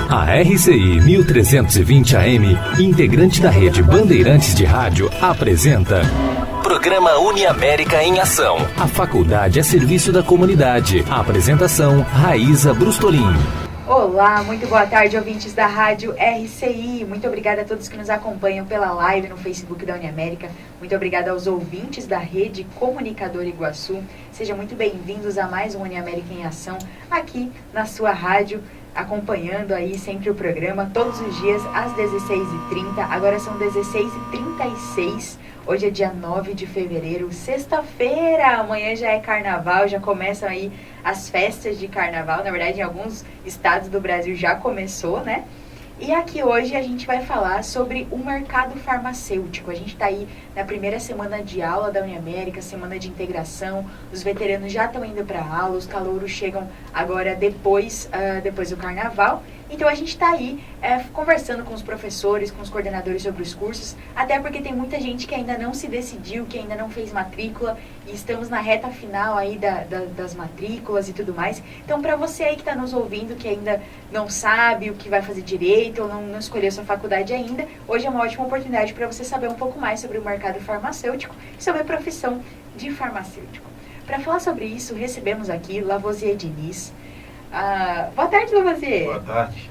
A RCI 1320 AM, integrante da rede Bandeirantes de Rádio, apresenta Programa Uniamérica em Ação. A faculdade a serviço da comunidade. A apresentação, Raíza Brustolin. Olá, muito boa tarde, ouvintes da Rádio RCI. Muito obrigada a todos que nos acompanham pela live no Facebook da Uniamérica. Muito obrigada aos ouvintes da Rede Comunicador Iguaçu. Sejam muito bem-vindos a mais um Uniamérica em Ação, aqui na sua rádio, acompanhando aí sempre o programa, todos os dias às 16h30. Agora são 16h36. Hoje é dia 9 de fevereiro, sexta-feira. Amanhã já é carnaval, já começam aí as festas de carnaval. Na verdade, em alguns estados do Brasil já começou, né? E aqui hoje a gente vai falar sobre o mercado farmacêutico. A gente está aí na primeira semana de aula da Uniamérica, semana de integração. Os veteranos já estão indo para a aula, os calouros chegam agora depois do carnaval. Então a gente está aí conversando com os professores, com os coordenadores sobre os cursos, até porque tem muita gente que ainda não se decidiu, que ainda não fez matrícula, e estamos na reta final aí das matrículas e tudo mais. Então, para você aí que está nos ouvindo, que ainda não sabe o que vai fazer direito ou não escolheu sua faculdade ainda, hoje é uma ótima oportunidade para você saber um pouco mais sobre o mercado farmacêutico e sobre a profissão de farmacêutico. Para falar sobre isso, recebemos aqui Lavoisier Diniz. Boa tarde, Lavoisier. Boa tarde.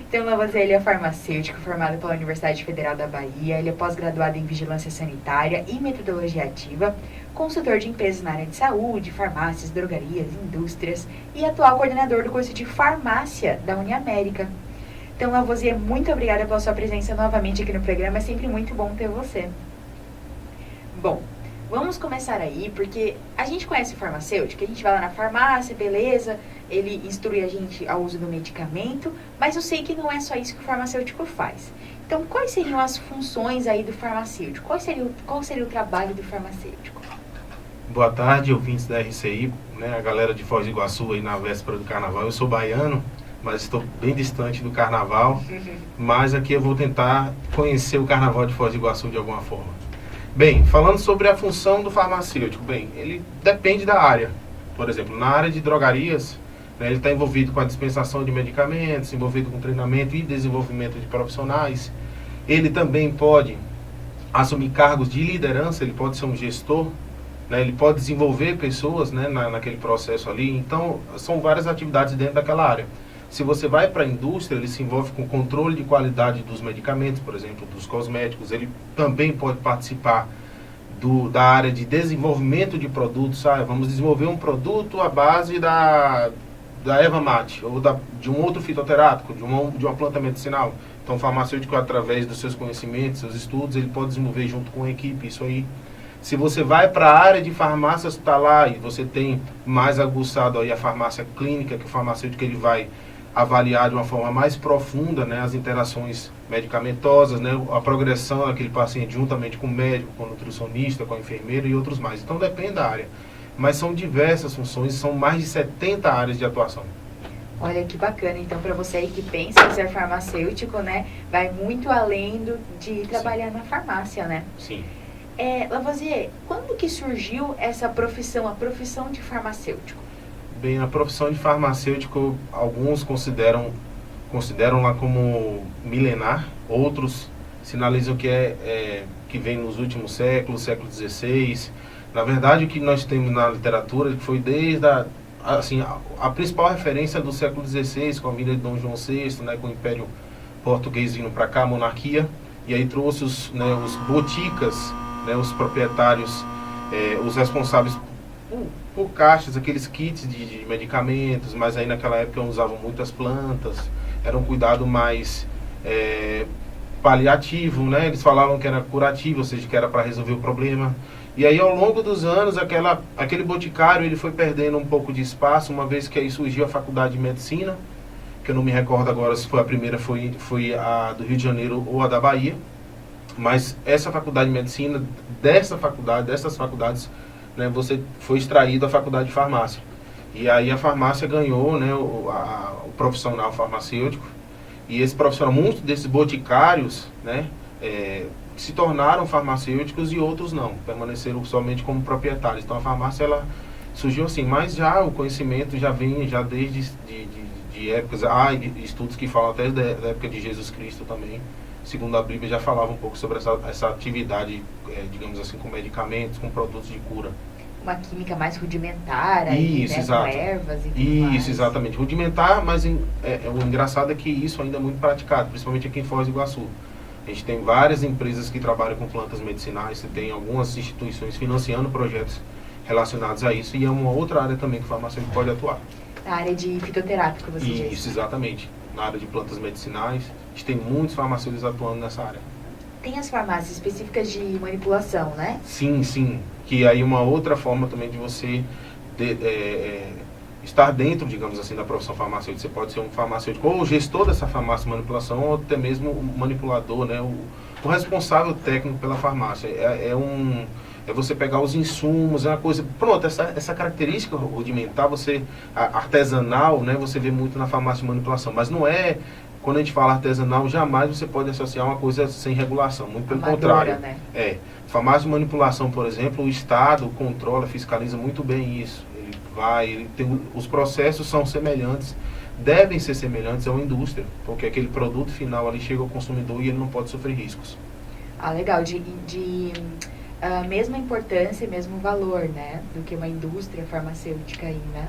Então, Lavoisier, ele é farmacêutico formado pela Universidade Federal da Bahia. Ele é pós-graduado em Vigilância Sanitária e Metodologia Ativa, consultor de empresas na área de saúde, farmácias, drogarias, indústrias e atual coordenador do curso de farmácia da Uniamérica. Então, Lavoisier, muito obrigada pela sua presença novamente aqui no programa. É sempre muito bom ter você. Bom, vamos começar aí, porque a gente conhece o farmacêutico, a gente vai lá na farmácia, beleza, ele instrui a gente ao uso do medicamento, mas eu sei que não é só isso que o farmacêutico faz. Então, quais seriam as funções aí do farmacêutico? Qual seria o trabalho do farmacêutico? Boa tarde, ouvintes da RCI, né, a galera de Foz do Iguaçu aí na véspera do carnaval. Eu sou baiano, mas estou bem distante do carnaval, mas aqui eu vou tentar conhecer o carnaval de Foz do Iguaçu de alguma forma. Bem, falando sobre a função do farmacêutico, ele depende da área. Por exemplo, na área de drogarias, né, ele está envolvido com a dispensação de medicamentos, envolvido com treinamento e desenvolvimento de profissionais. Ele também pode assumir cargos de liderança, ele pode ser um gestor, né, ele pode desenvolver pessoas, né, naquele processo ali. Então, são várias atividades dentro daquela área. Se você vai para a indústria, ele se envolve com o controle de qualidade dos medicamentos, por exemplo, dos cosméticos. Ele também pode participar da área de desenvolvimento de produtos. Vamos desenvolver um produto à base da erva mate, ou de um outro fitoterápico, de uma planta medicinal. Então, o farmacêutico, através dos seus conhecimentos, seus estudos, ele pode desenvolver junto com a equipe isso aí. Se você vai para a área de farmácia hospitalar e você tem mais aguçado aí a farmácia clínica, que o farmacêutico ele vai avaliar de uma forma mais profunda, né, as interações medicamentosas, né, a progressão daquele paciente juntamente com o médico, com o nutricionista, com a enfermeira e outros mais. Então depende da área, mas são diversas funções, são mais de 70 áreas de atuação. Olha que bacana, então para você aí que pensa em ser farmacêutico, né, vai muito além de trabalhar na farmácia, né? Sim. Lavoisier, quando que surgiu essa profissão, a profissão de farmacêutico? Bem, a profissão de farmacêutico, alguns consideram lá como milenar, outros sinalizam que vem nos últimos séculos, século XVI. Na verdade, o que nós temos na literatura foi desde a principal referência do século XVI, com a vinda de Dom João VI, né, com o Império Português vindo para cá, a monarquia, e aí trouxe os boticas, né, os proprietários, os responsáveis por caixas, aqueles kits de medicamentos, mas aí naquela época usavam muitas plantas, era um cuidado mais paliativo, né? Eles falavam que era curativo, ou seja, que era para resolver o problema. E aí ao longo dos anos, aquele boticário ele foi perdendo um pouco de espaço, uma vez que aí surgiu a faculdade de medicina, que eu não me recordo agora se foi a primeira, foi a do Rio de Janeiro ou a da Bahia, mas essa faculdade de medicina, dessas faculdades, né, você foi extraído a faculdade de farmácia. E aí a farmácia ganhou, né, o profissional farmacêutico, e esse profissional, muitos desses boticários, né, se tornaram farmacêuticos e outros não, permaneceram somente como proprietários. Então a farmácia ela surgiu assim, mas já o conhecimento já vem já desde de épocas. Estudos que falam até da época de Jesus Cristo também. Segundo a Bíblia, já falava um pouco sobre essa atividade, digamos assim, com medicamentos, com produtos de cura. Uma química mais rudimentar, isso, aí, né, exato. com ervas e tudo isso, mais. Exatamente. Rudimentar, mas o engraçado é que isso ainda é muito praticado, principalmente aqui em Foz do Iguaçu. A gente tem várias empresas que trabalham com plantas medicinais, tem algumas instituições financiando projetos relacionados a isso, e é uma outra área também que o farmacêutico pode atuar. A área de fitoterápico, você diz. Isso, exatamente. Na área de plantas medicinais, a gente tem muitos farmacêuticos atuando nessa área. Tem as farmácias específicas de manipulação, né? Sim. Que aí uma outra forma também de você estar dentro, digamos assim, da profissão farmacêutica. Você pode ser um farmacêutico ou gestor dessa farmácia de manipulação, ou até mesmo o manipulador, né? O responsável técnico pela farmácia. É você pegar os insumos, é uma coisa... Pronto, essa característica rudimentar, artesanal, né? Você vê muito na farmácia de manipulação. Mas não é... Quando a gente fala artesanal, jamais você pode associar uma coisa sem regulação. Muito pelo contrário. Né? Farmácia de manipulação, por exemplo, o Estado controla, fiscaliza muito bem isso. Os processos são semelhantes, devem ser semelhantes a uma indústria, porque aquele produto final ali chega ao consumidor e ele não pode sofrer riscos. Legal. Mesma importância e mesmo valor, né? Do que uma indústria farmacêutica aí, né?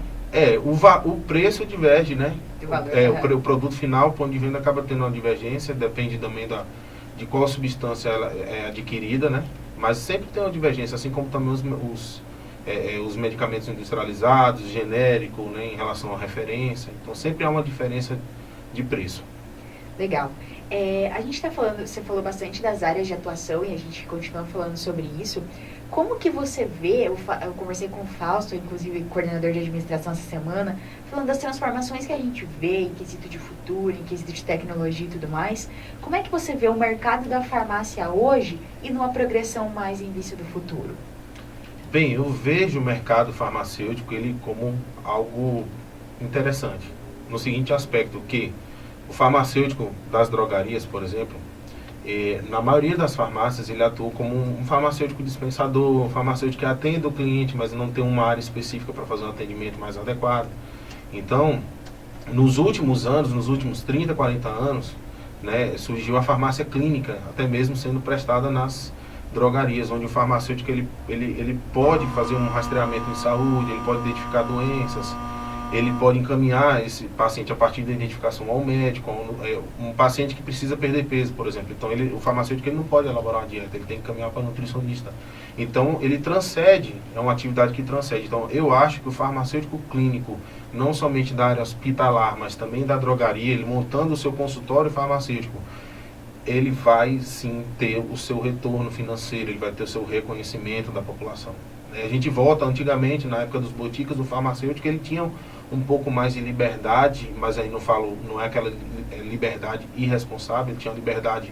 O preço diverge, né? Valor, o produto final, o ponto de venda acaba tendo uma divergência, depende também de qual substância ela é adquirida, né? Mas sempre tem uma divergência, assim como também os medicamentos industrializados, genéricos, né, em relação à referência. Então sempre há uma diferença de preço. Legal. A gente está falando, você falou bastante das áreas de atuação e a gente continua falando sobre isso. Como que você vê, eu conversei com o Fausto, inclusive coordenador de administração essa semana, falando das transformações que a gente vê em quesito de futuro, em quesito de tecnologia e tudo mais. Como é que você vê o mercado da farmácia hoje e numa progressão mais em vista do futuro? Bem, eu vejo o mercado farmacêutico ele como algo interessante, no seguinte aspecto, que o farmacêutico das drogarias, por exemplo, na maioria das farmácias ele atua como um farmacêutico dispensador, um farmacêutico que atende o cliente, mas não tem uma área específica para fazer um atendimento mais adequado. Então, nos últimos anos, nos últimos 30, 40 anos, né, surgiu a farmácia clínica, até mesmo sendo prestada nas drogarias, onde o farmacêutico ele pode fazer um rastreamento em saúde, ele pode identificar doenças, ele pode encaminhar esse paciente a partir da identificação ao médico, um paciente que precisa perder peso, por exemplo. Então, o farmacêutico ele não pode elaborar uma dieta, ele tem que encaminhar para o nutricionista. Então, ele transcende, é uma atividade que transcende. Então, eu acho que o farmacêutico clínico, não somente da área hospitalar, mas também da drogaria, ele montando o seu consultório farmacêutico, ele vai sim ter o seu retorno financeiro, ele vai ter o seu reconhecimento da população. A gente volta antigamente, na época dos boticas, do farmacêutico, ele tinha um pouco mais de liberdade, mas aí não é aquela liberdade irresponsável, ele tinha liberdade,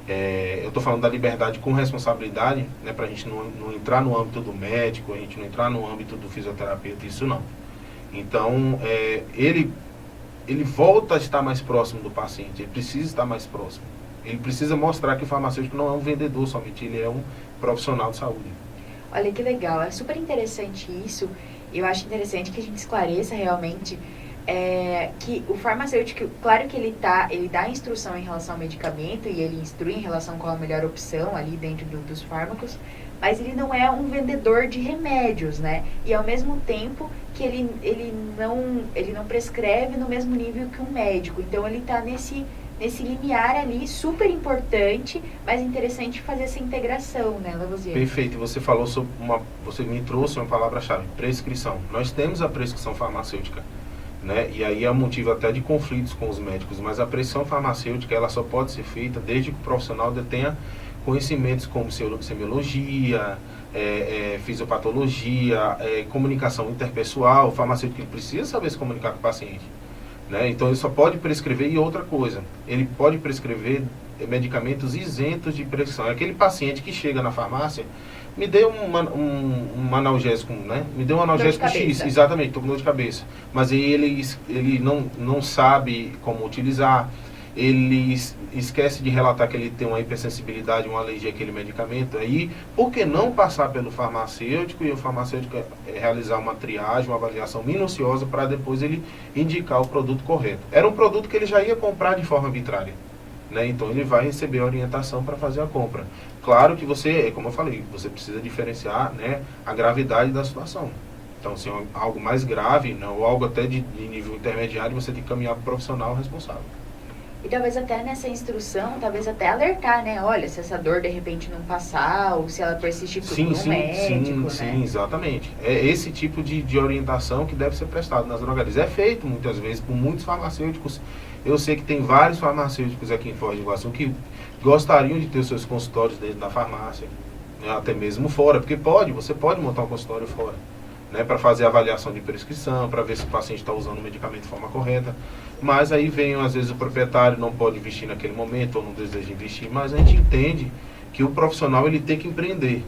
eu estou falando da liberdade com responsabilidade, né, para a gente não entrar no âmbito do médico, a gente não entrar no âmbito do fisioterapeuta, isso não. Então, ele volta a estar mais próximo do paciente, ele precisa estar mais próximo. Ele precisa mostrar que o farmacêutico não é um vendedor somente, ele é um profissional de saúde. Olha que legal, é super interessante isso. Eu acho interessante que a gente esclareça realmente que o farmacêutico, claro que ele dá instrução em relação ao medicamento e ele instrui em relação com a melhor opção ali dentro dos fármacos, mas ele não é um vendedor de remédios, né? E ao mesmo tempo que ele não prescreve no mesmo nível que um médico. Então ele está nesse limiar ali, super importante, mas interessante fazer essa integração, né, Lavoisier? Perfeito, você você me trouxe uma palavra-chave, prescrição. Nós temos a prescrição farmacêutica, né, e aí é motivo até de conflitos com os médicos, mas a prescrição farmacêutica, ela só pode ser feita desde que o profissional detenha conhecimentos como semiologia, fisiopatologia, comunicação interpessoal. O farmacêutico ele precisa saber se comunicar com o paciente. Né? Então ele só pode prescrever, e outra coisa, ele pode prescrever medicamentos isentos de prescrição. É aquele paciente que chega na farmácia, me dê um analgésico, né? Me dê um analgésico X, exatamente, estou com dor de cabeça. Mas aí ele não sabe como utilizar, ele esquece de relatar que ele tem uma hipersensibilidade, uma alergia àquele medicamento, aí por que não passar pelo farmacêutico e o farmacêutico realizar uma triagem, uma avaliação minuciosa para depois ele indicar o produto correto? Era um produto que ele já ia comprar de forma arbitrária, né? Então ele vai receber a orientação para fazer a compra. Claro que você, como eu falei, você precisa diferenciar, né, a gravidade da situação. Então, se é algo mais grave, não, ou algo até de nível intermediário, você tem que caminhar para o profissional responsável. E talvez até nessa instrução, talvez até alertar, né? Olha, se essa dor de repente não passar, ou se ela persistir por um médico, né? Sim, exatamente. É esse tipo de orientação que deve ser prestado nas drogarias. É feito muitas vezes por muitos farmacêuticos. Eu sei que tem vários farmacêuticos aqui em Foz do Iguaçu que gostariam de ter os seus consultórios dentro da farmácia, né? Até mesmo fora, porque você pode montar um consultório fora, né, para fazer avaliação de prescrição, para ver se o paciente está usando o medicamento de forma correta. Mas aí vem, às vezes, o proprietário não pode investir naquele momento, ou não deseja investir, mas a gente entende que o profissional ele tem que empreender.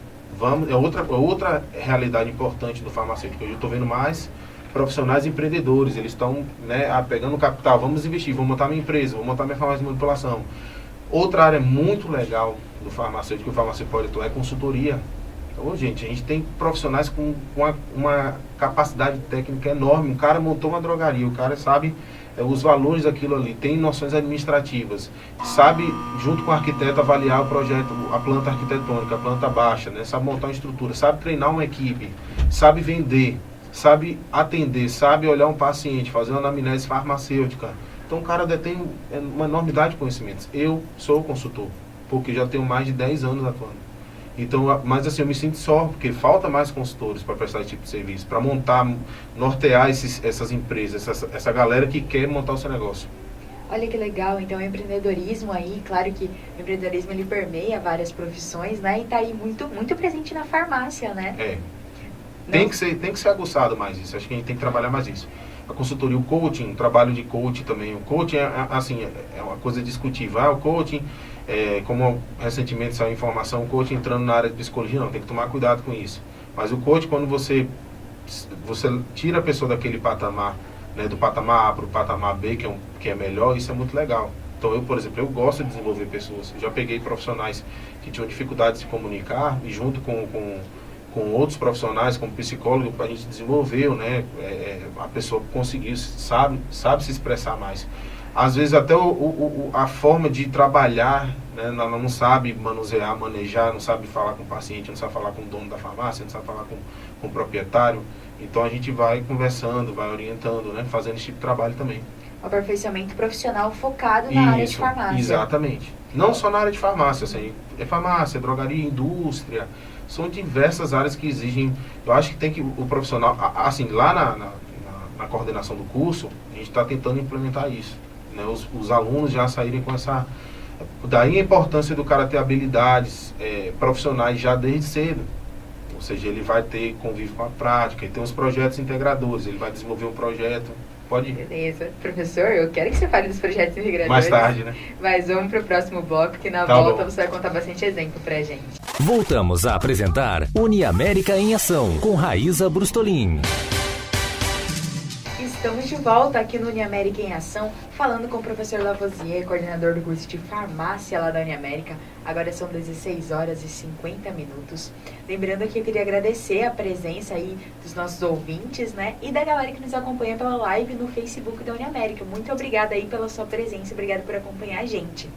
É outra realidade importante do farmacêutico. Hoje eu estou vendo mais profissionais empreendedores, eles estão, né, pegando capital, vamos investir, vou montar minha empresa, vou montar minha farmácia de manipulação. Outra área muito legal do farmacêutico, que o farmacêutico pode atuar, é consultoria. Então, gente, a gente tem profissionais com uma capacidade técnica enorme. Um cara montou uma drogaria, o cara sabe os valores daquilo ali, tem noções administrativas, sabe, junto com o arquiteto, avaliar o projeto, a planta arquitetônica, a planta baixa, né, sabe montar uma estrutura, sabe treinar uma equipe, sabe vender, sabe atender, sabe olhar um paciente, fazer uma anamnese farmacêutica. Então o cara detém uma enormidade de conhecimentos. Eu sou consultor, porque já tenho mais de 10 anos atuando. Então, mas assim, eu me sinto só, porque falta mais consultores para prestar esse tipo de serviço, para montar, nortear essas empresas, essa galera que quer montar o seu negócio. Olha que legal, então o empreendedorismo aí, claro que o empreendedorismo ele permeia várias profissões, né, e está aí muito, muito presente na farmácia, né? Tem que ser aguçado mais isso, acho que a gente tem que trabalhar mais isso. A consultoria, o coaching, o trabalho de coaching também, o coaching é uma coisa discutível, o coaching... como recentemente saiu informação, o coach entrando na área de psicologia, não, tem que tomar cuidado com isso. Mas o coach, quando você tira a pessoa daquele patamar, né, do patamar A para o patamar B, que é melhor, isso é muito legal. Então eu, por exemplo, eu gosto de desenvolver pessoas. Eu já peguei profissionais que tinham dificuldade de se comunicar e junto com outros profissionais, como psicólogo, a gente desenvolveu, né, a pessoa conseguiu, sabe se expressar mais. Às vezes até a forma de trabalhar, né, ela não sabe manejar, não sabe falar com o paciente, não sabe falar com o dono da farmácia, não sabe falar com o proprietário. Então a gente vai conversando, vai orientando, né, fazendo esse tipo de trabalho também. O aperfeiçoamento profissional focado na área de farmácia. Exatamente. Não só na área de farmácia, assim, é farmácia, drogaria, indústria, são diversas áreas que exigem. Eu acho que tem que o profissional, assim, lá na coordenação do curso, a gente está tentando implementar isso. Né, os alunos já saírem com essa... Daí a importância do cara ter habilidades profissionais já desde cedo. Ou seja, ele vai ter convívio com a prática, ele tem os projetos integradores, ele vai desenvolver um projeto. Pode ir. Beleza. Professor, eu quero que você fale dos projetos integradores. Mais tarde, né? Mas vamos para o próximo bloco, que na volta você vai contar bastante exemplo pra gente. Voltamos a apresentar Uniamérica em Ação, com Raíza Brustolin. Estamos de volta aqui no Uniamérica em Ação, falando com o professor Lavoisier, coordenador do curso de farmácia lá da Uniamérica. Agora são 16 horas e 50 minutos. Lembrando que eu queria agradecer a presença aí dos nossos ouvintes, né? E da galera que nos acompanha pela live no Facebook da Uniamérica. Muito obrigada aí pela sua presença, obrigada por acompanhar a gente.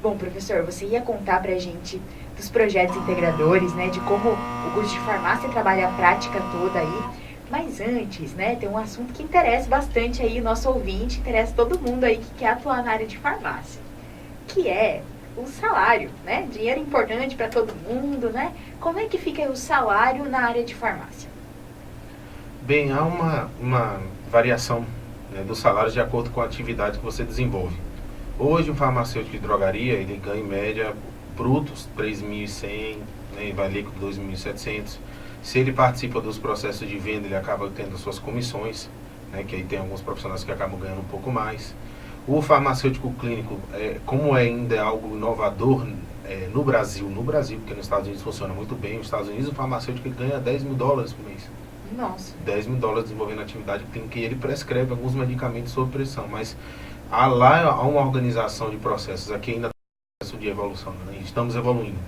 Bom, professor, você ia contar pra gente dos projetos integradores, né? De como o curso de farmácia trabalha a prática toda aí. Mas antes, né, tem um assunto que interessa bastante aí o nosso ouvinte, interessa todo mundo aí que quer atuar na área de farmácia, que é o salário, né? Dinheiro importante para todo mundo, né? Como é que fica o salário na área de farmácia? Bem, há uma variação, né, do salário de acordo com a atividade que você desenvolve. Hoje, o farmacêutico de drogaria, ele ganha em média brutos R$3.100, né, e vai líquido R$2.700. Se ele participa dos processos de venda, ele acaba tendo suas comissões, né, que aí tem alguns profissionais que acabam ganhando um pouco mais. O farmacêutico clínico, como ainda é algo inovador no Brasil, porque nos Estados Unidos funciona muito bem, nos Estados Unidos o farmacêutico ganha $10 mil por mês. Nossa. $10 mil desenvolvendo atividade clínica, e ele prescreve alguns medicamentos sob pressão, mas Lá há uma organização de processos, aqui ainda está de evolução, né? Estamos evoluindo.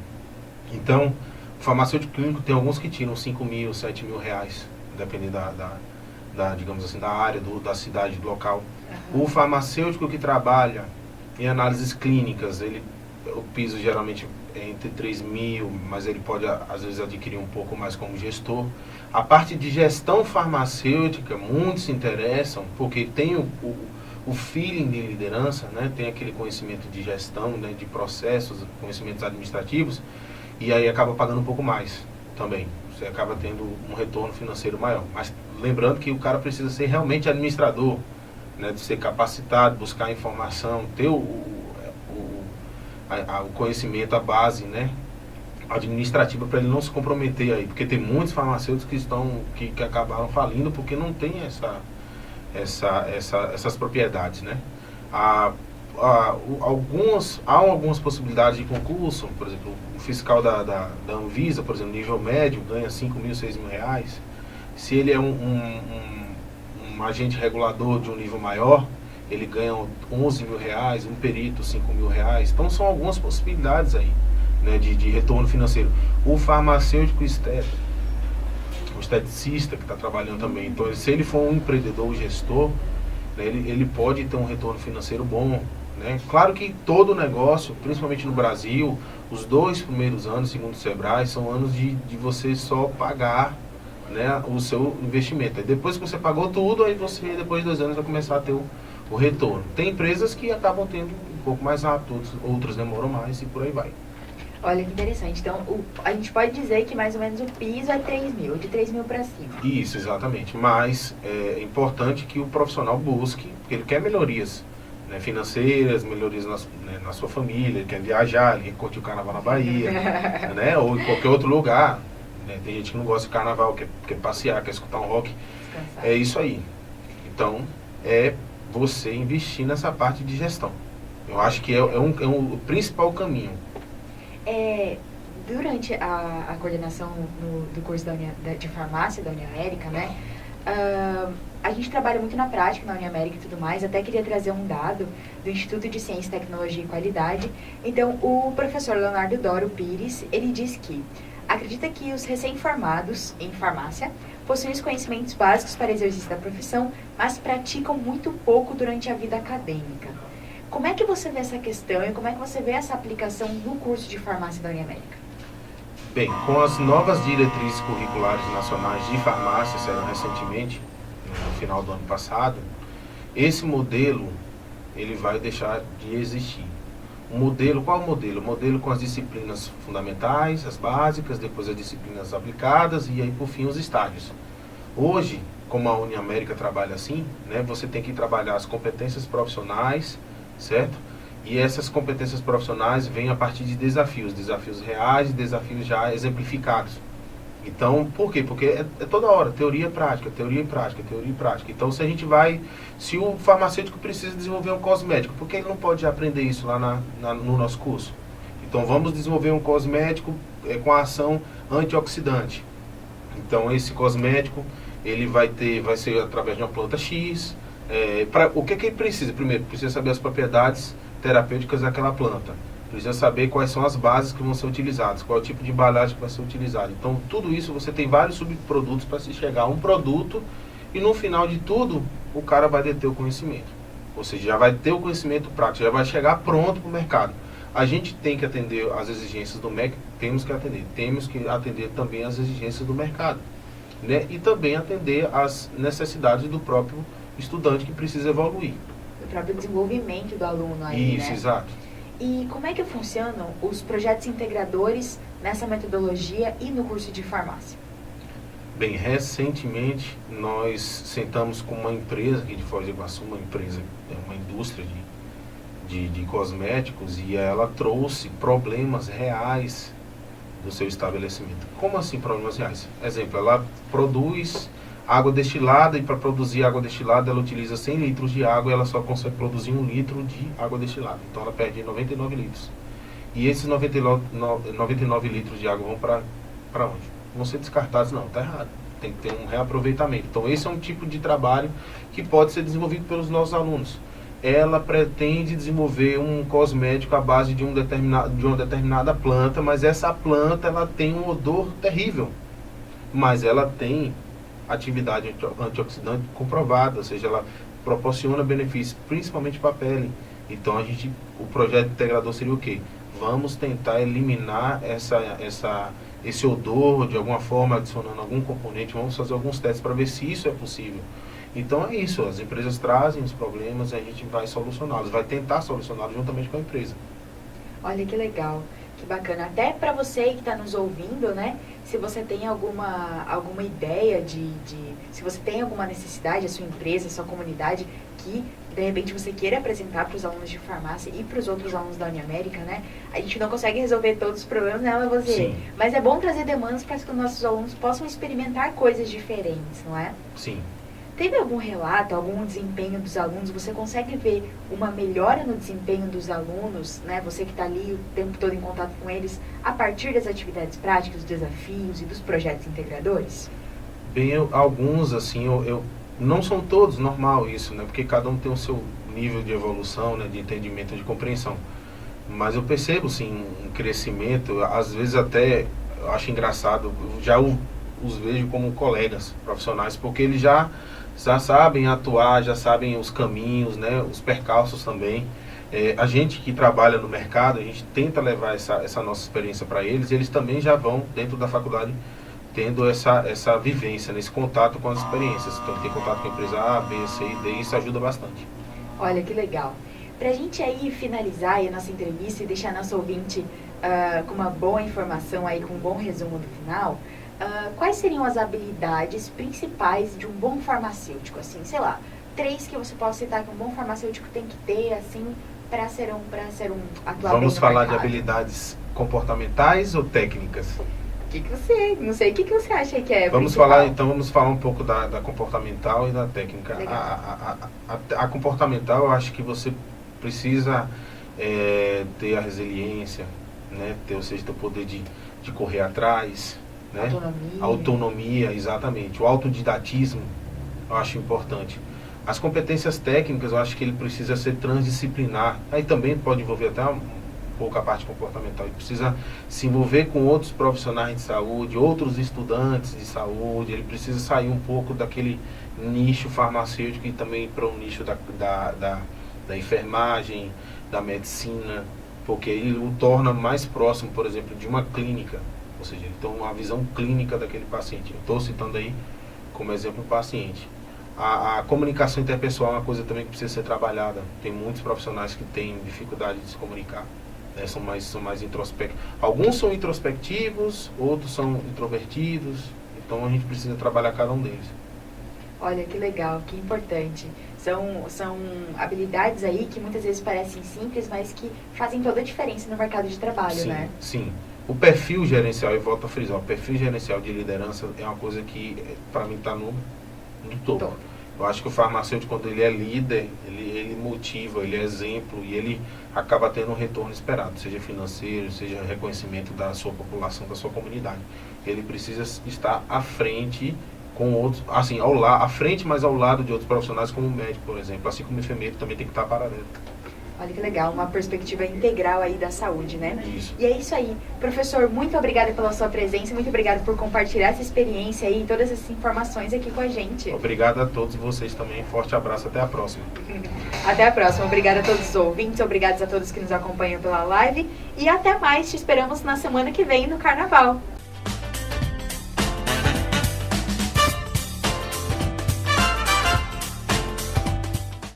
Então, o farmacêutico clínico tem alguns que tiram 5 mil, 7 mil reais, dependendo digamos assim, da área, da cidade, do local. O farmacêutico que trabalha em análises clínicas, o piso geralmente é entre 3 mil, mas ele pode às vezes adquirir um pouco mais como gestor. A parte de gestão farmacêutica, muitos se interessam, porque tem o feeling de liderança, né? Tem aquele conhecimento de gestão, né? De processos, conhecimentos administrativos, e aí acaba pagando um pouco mais também. Você acaba tendo um retorno financeiro maior. Mas lembrando que o cara precisa ser realmente administrador, né? De ser capacitado, buscar informação, ter o conhecimento, a base, né? Administrativa, para ele não se comprometer aí. Porque tem muitos farmacêuticos que acabaram falindo porque não tem essas propriedades, né? Há algumas possibilidades de concurso, por exemplo, o fiscal da Anvisa, por exemplo, nível médio, ganha 5 mil, 6 mil reais. Se ele é um agente regulador de um nível maior, ele ganha 11 mil reais, um perito 5 mil reais. Então são algumas possibilidades aí, né, de retorno financeiro. O farmacêutico o esteticista que está trabalhando também, então se ele for um empreendedor, um gestor, né, ele pode ter um retorno financeiro bom, né? Claro que todo negócio, principalmente no Brasil, os 2 primeiros anos, segundo o Sebrae, são anos de você só pagar, né, o seu investimento. Aí depois que você pagou tudo, aí você, depois de 2 anos, vai começar a ter o retorno. Tem empresas que acabam tendo um pouco mais rápido, outras demoram mais e por aí vai. Olha que interessante. Então, a gente pode dizer que mais ou menos o piso é 3 mil, de 3 mil para cima. Isso, exatamente. Mas é importante que o profissional busque, porque ele quer melhorias, né, financeiras, melhorias na sua família, ele quer viajar, ele quer curtir o carnaval na Bahia, né, ou em qualquer outro lugar. Né, tem gente que não gosta de carnaval, quer passear, quer escutar um rock. Descansar. É isso aí. Então, é você investir nessa parte de gestão. Eu acho que é o principal caminho. Durante a coordenação do curso de farmácia da Uniamérica, né, a gente trabalha muito na prática na Uniamérica e tudo mais. Até queria trazer um dado do Instituto de Ciência, Tecnologia e Qualidade. Então, o professor Leonardo Doro Pires, ele diz que acredita que os recém-formados em farmácia possuem os conhecimentos básicos para exercício da profissão, mas praticam muito pouco durante a vida acadêmica. Como é que você vê essa questão e como é que você vê essa aplicação no curso de farmácia da Uniamérica? Bem, com as novas diretrizes curriculares nacionais de farmácia, saíram recentemente, no final do ano passado, esse modelo ele vai deixar de existir. Qual o modelo? O modelo com as disciplinas fundamentais, as básicas, depois as disciplinas aplicadas e aí por fim os estágios. Hoje, como a Uniamérica trabalha assim, né, você tem que trabalhar as competências profissionais, certo? E essas competências profissionais vêm a partir de desafios reais e desafios já exemplificados. Então, por quê? Porque é toda hora, teoria e prática, teoria e prática, teoria e prática. Então, se o farmacêutico precisa desenvolver um cosmético, por que ele não pode aprender isso lá no nosso curso? Então, vamos desenvolver um cosmético com ação antioxidante. Então, esse cosmético, ele vai ser através de uma planta X. O que ele precisa? Primeiro, precisa saber as propriedades terapêuticas daquela planta. Precisa saber quais são as bases que vão ser utilizadas, qual é o tipo de embalagem que vai ser utilizado. Então, tudo isso, você tem vários subprodutos para se chegar a um produto e no final de tudo, o cara vai deter o conhecimento. Ou seja, já vai ter o conhecimento prático, já vai chegar pronto para o mercado. A gente tem que atender às exigências do MEC, temos que atender também às exigências do mercado, né? E também atender às necessidades do próprio estudante que precisa evoluir. O próprio desenvolvimento do aluno aí, isso, né? Exato. E como é que funcionam os projetos integradores nessa metodologia e no curso de farmácia? Bem, recentemente nós sentamos com uma empresa aqui de Foz do Iguaçu, uma indústria de cosméticos, e ela trouxe problemas reais do seu estabelecimento. Como assim problemas reais? Exemplo, ela produz água destilada e para produzir água destilada ela utiliza 100 litros de água e ela só consegue produzir 1 litro de água destilada. Então ela perde 99 litros. E esses 99 litros de água vão para onde? Vão ser descartados? Não, está errado. Tem que ter um reaproveitamento. Então esse é um tipo de trabalho que pode ser desenvolvido pelos nossos alunos. ela pretende desenvolver um cosmético à base de uma determinada planta, mas essa planta ela tem um odor terrível, mas ela tem atividade antioxidante comprovada, ou seja, ela proporciona benefícios, principalmente para a pele. Então o projeto integrador seria o quê? Vamos tentar eliminar esse odor de alguma forma, adicionando algum componente, vamos fazer alguns testes para ver se isso é possível. Então é isso, as empresas trazem os problemas e a gente vai solucioná-los, vai tentar solucioná-los juntamente com a empresa. Olha que legal, que bacana. Até para você que está nos ouvindo, né? Se você tem alguma ideia se você tem alguma necessidade, a sua empresa, a sua comunidade, que de repente você queira apresentar para os alunos de farmácia e para os outros alunos da Uniamérica, né? A gente não consegue resolver todos os problemas, né, você? Sim. Mas é bom trazer demandas para que os nossos alunos possam experimentar coisas diferentes, não é? Sim. Teve algum relato, algum desempenho dos alunos? Você consegue ver uma melhora no desempenho dos alunos, né? Você que está ali o tempo todo em contato com eles, a partir das atividades práticas, dos desafios e dos projetos integradores? Bem, alguns, assim, não são todos normal isso, né? Porque cada um tem o seu nível de evolução, né? De entendimento, de compreensão. Mas eu percebo, sim, um crescimento, às vezes até, eu acho engraçado, já os vejo como colegas profissionais, porque eles já sabem atuar, já sabem os caminhos, né, os percalços também. A gente que trabalha no mercado, a gente tenta levar essa nossa experiência para eles, e eles também já vão, dentro da faculdade, tendo essa vivência, esse contato com as experiências. Então, ter contato com a empresa A, B, C e D, isso ajuda bastante. Olha, que legal. Para a gente aí finalizar aí a nossa entrevista e deixar nosso ouvinte com uma boa informação aí, com um bom resumo no final, quais seriam as habilidades principais de um bom farmacêutico? Assim, sei lá, 3 que você pode citar que um bom farmacêutico tem que ter, assim, para ser um atuar Vamos bem no falar mercado. de habilidades comportamentais ou técnicas? Não sei o que você acha que é Vamos falar um pouco da comportamental e da técnica. A comportamental, eu acho que você precisa ter a resiliência, né? Ou seja, ter o poder de correr atrás, né? Autonomia, exatamente. O autodidatismo, eu acho importante. As competências técnicas, eu acho que ele precisa ser transdisciplinar. Aí também pode envolver até um pouco a parte comportamental. Ele precisa se envolver com outros profissionais de saúde, outros estudantes de saúde. Ele precisa sair um pouco daquele nicho farmacêutico e também para o nicho da enfermagem, da medicina, porque ele o torna mais próximo, por exemplo, de uma clínica. Ou seja, ele tem uma visão clínica daquele paciente. Eu estou citando aí como exemplo o paciente. A comunicação interpessoal é uma coisa também que precisa ser trabalhada. Tem muitos profissionais que têm dificuldade de se comunicar, né? São mais introspectivos. Alguns são introspectivos, outros são introvertidos. Então a gente precisa trabalhar cada um deles. Olha, que legal, que importante. São habilidades aí que muitas vezes parecem simples, mas que fazem toda a diferença no mercado de trabalho, Sim, né? Sim. O perfil gerencial, e volto a frisar, o perfil gerencial de liderança é uma coisa que, para mim, está no topo. Eu acho que o farmacêutico, quando ele é líder, ele motiva, ele é exemplo e ele acaba tendo um retorno esperado, seja financeiro, seja reconhecimento da sua população, da sua comunidade. Ele precisa estar à frente com outros, assim, à frente, mas ao lado de outros profissionais, como o médico, por exemplo, assim como o enfermeiro também tem que estar paralelo. Olha que legal, uma perspectiva integral aí da saúde, né? Isso. E é isso aí. Professor, muito obrigada pela sua presença, muito obrigada por compartilhar essa experiência aí e todas essas informações aqui com a gente. Obrigado a todos vocês também. Forte abraço, até a próxima. Até a próxima. Obrigada a todos os ouvintes, obrigados a todos que nos acompanham pela live e até mais. Te esperamos na semana que vem no Carnaval.